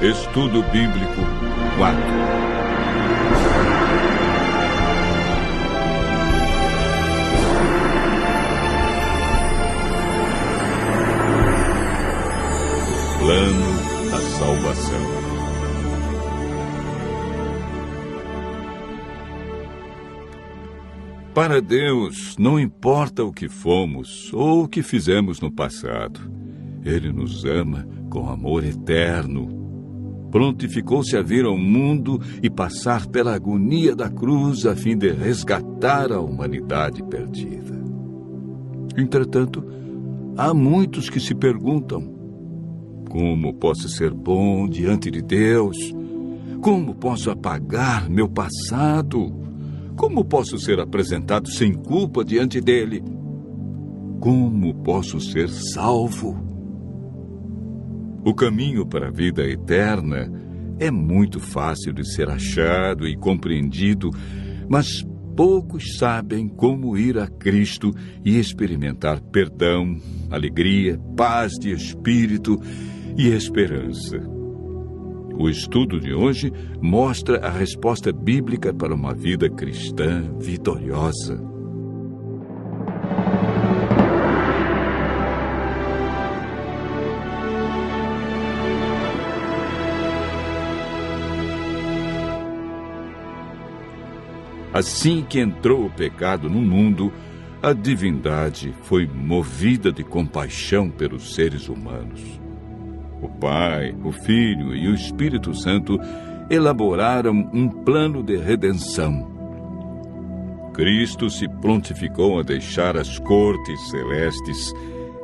Estudo Bíblico 4. Plano da salvação. Para Deus, não importa o que fomos ou o que fizemos no passado. Ele nos ama com amor eterno. Prontificou-se a vir ao mundo e passar pela agonia da cruz a fim de resgatar a humanidade perdida. Entretanto, há muitos que se perguntam: como posso ser bom diante de Deus? Como posso apagar meu passado? Como posso ser apresentado sem culpa diante dele? Como posso ser salvo? O caminho para a vida eterna é muito fácil de ser achado e compreendido, mas poucos sabem como ir a Cristo e experimentar perdão, alegria, paz de espírito e esperança. O estudo de hoje mostra a resposta bíblica para uma vida cristã vitoriosa. Assim que entrou o pecado no mundo, a divindade foi movida de compaixão pelos seres humanos. O Pai, o Filho e o Espírito Santo elaboraram um plano de redenção. Cristo se prontificou a deixar as cortes celestes,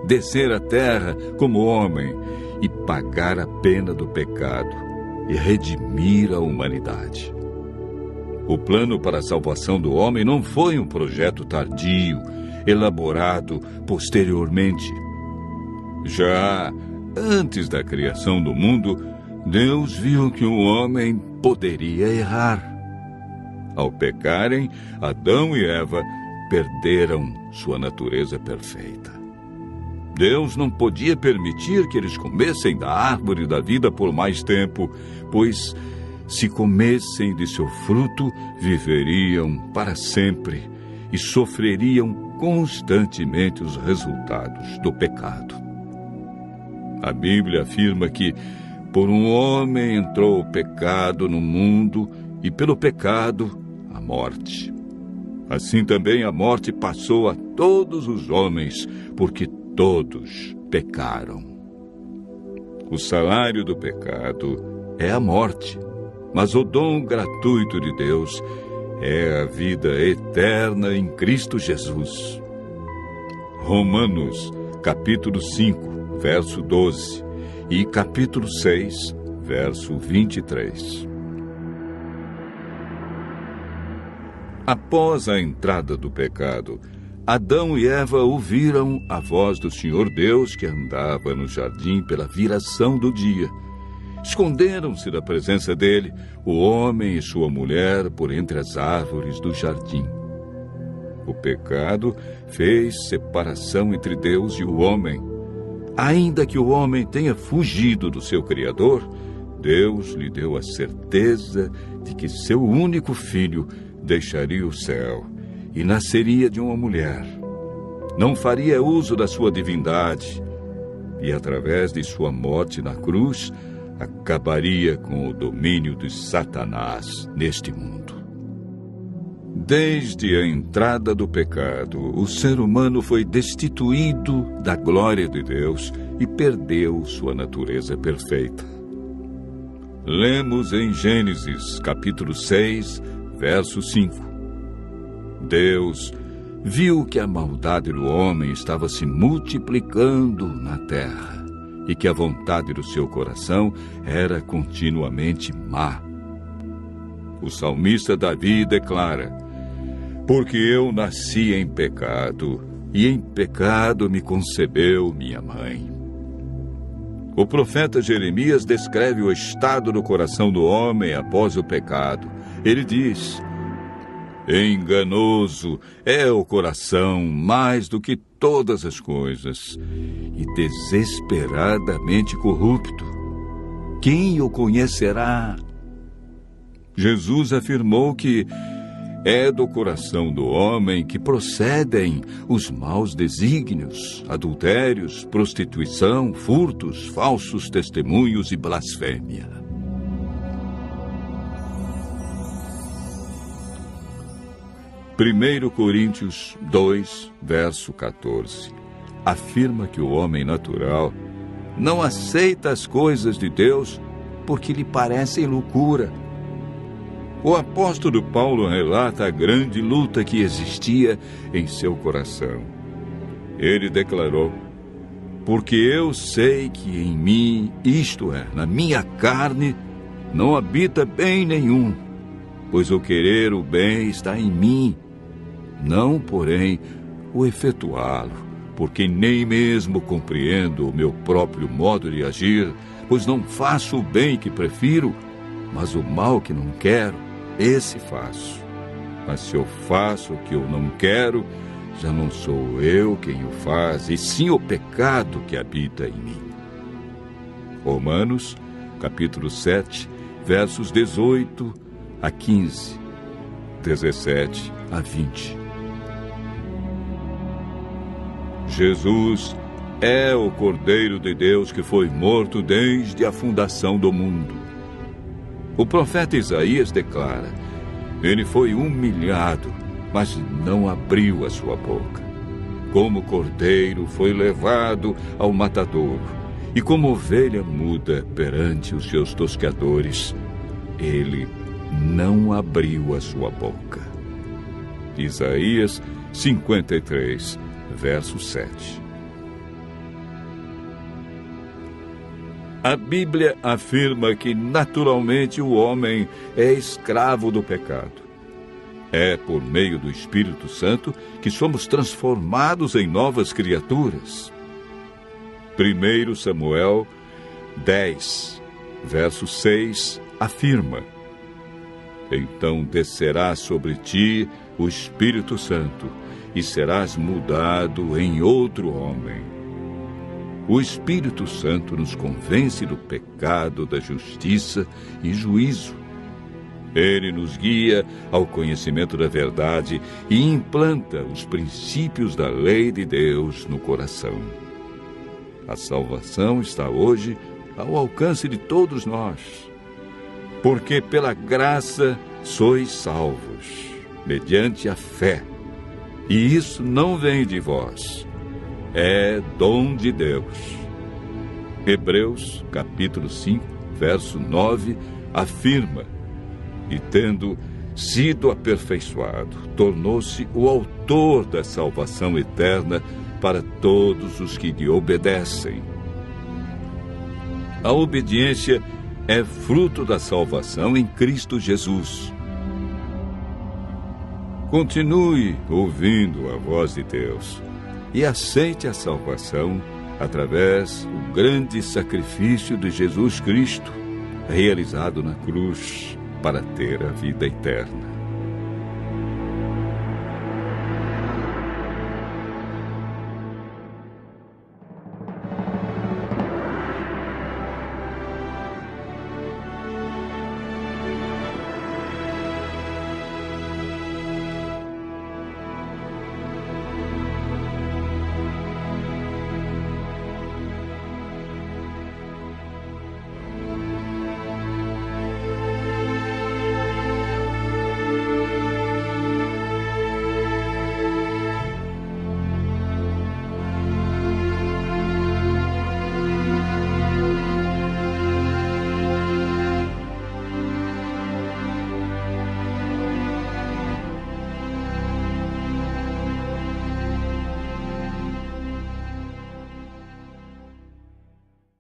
descer à terra como homem e pagar a pena do pecado e redimir a humanidade. O plano para a salvação do homem não foi um projeto tardio, elaborado posteriormente. Já antes da criação do mundo, Deus viu que o homem poderia errar. Ao pecarem, Adão e Eva perderam sua natureza perfeita. Deus não podia permitir que eles comessem da árvore da vida por mais tempo, pois, se comessem de seu fruto, viveriam para sempre e sofreriam constantemente os resultados do pecado. A Bíblia afirma que por um homem entrou o pecado no mundo e pelo pecado a morte. Assim também a morte passou a todos os homens, porque todos pecaram. O salário do pecado é a morte, mas o dom gratuito de Deus é a vida eterna em Cristo Jesus. Romanos, capítulo 5. Verso 12 e capítulo 6, verso 23. Após a entrada do pecado, Adão e Eva ouviram a voz do Senhor Deus que andava no jardim pela viração do dia. Esconderam-se da presença dele, o homem e sua mulher, por entre as árvores do jardim. O pecado fez separação entre Deus e o homem. Ainda que o homem tenha fugido do seu Criador, Deus lhe deu a certeza de que seu único filho deixaria o céu e nasceria de uma mulher. Não faria uso da sua divindade e, através de sua morte na cruz, acabaria com o domínio de Satanás neste mundo. Desde a entrada do pecado, o ser humano foi destituído da glória de Deus e perdeu sua natureza perfeita. Lemos em Gênesis, capítulo 6, verso 5. Deus viu que a maldade do homem estava se multiplicando na terra e que a vontade do seu coração era continuamente má. O salmista Davi declara: porque eu nasci em pecado, e em pecado me concebeu minha mãe. O profeta Jeremias descreve o estado do coração do homem após o pecado. Ele diz: enganoso é o coração mais do que todas as coisas, e desesperadamente corrupto. quem o conhecerá? Jesus afirmou que é do coração do homem que procedem os maus desígnios, adultérios, prostituição, furtos, falsos testemunhos e blasfêmia. Primeiro Coríntios 2, verso 14, afirma que o homem natural não aceita as coisas de Deus porque lhe parecem loucura. O apóstolo Paulo relata a grande luta que existia em seu coração. Ele declarou: porque eu sei que em mim, isto é, na minha carne, não habita bem nenhum, pois o querer o bem está em mim, não, porém, o efetuá-lo, porque nem mesmo compreendo o meu próprio modo de agir, pois não faço o bem que prefiro, mas o mal que não quero, esse faço. Mas se eu faço o que eu não quero, já não sou eu quem o faz, e sim o pecado que habita em mim. Romanos, capítulo 7, versos 18 a 15, 17 a 20. Jesus é o Cordeiro de Deus que foi morto desde a fundação do mundo. O profeta Isaías declara: ele foi humilhado, mas não abriu a sua boca. Como cordeiro foi levado ao matadouro, e como ovelha muda perante os seus tosqueadores, ele não abriu a sua boca. Isaías 53, verso 7. A Bíblia afirma que naturalmente o homem é escravo do pecado. É por meio do Espírito Santo que somos transformados em novas criaturas. 1 Samuel 10, verso 6, afirma: então descerá sobre ti o Espírito Santo, e serás mudado em outro homem. O Espírito Santo nos convence do pecado, da justiça e juízo. Ele nos guia ao conhecimento da verdade e implanta os princípios da lei de Deus no coração. A salvação está hoje ao alcance de todos nós, porque pela graça sois salvos, mediante a fé. E isso não vem de vós, é dom de Deus. Hebreus, capítulo 5, verso 9, afirma: e tendo sido aperfeiçoado, tornou-se o autor da salvação eterna para todos os que lhe obedecem. A obediência é fruto da salvação em Cristo Jesus. Continue ouvindo a voz de Deus e aceite a salvação através do grande sacrifício de Jesus Cristo, realizado na cruz para ter a vida eterna.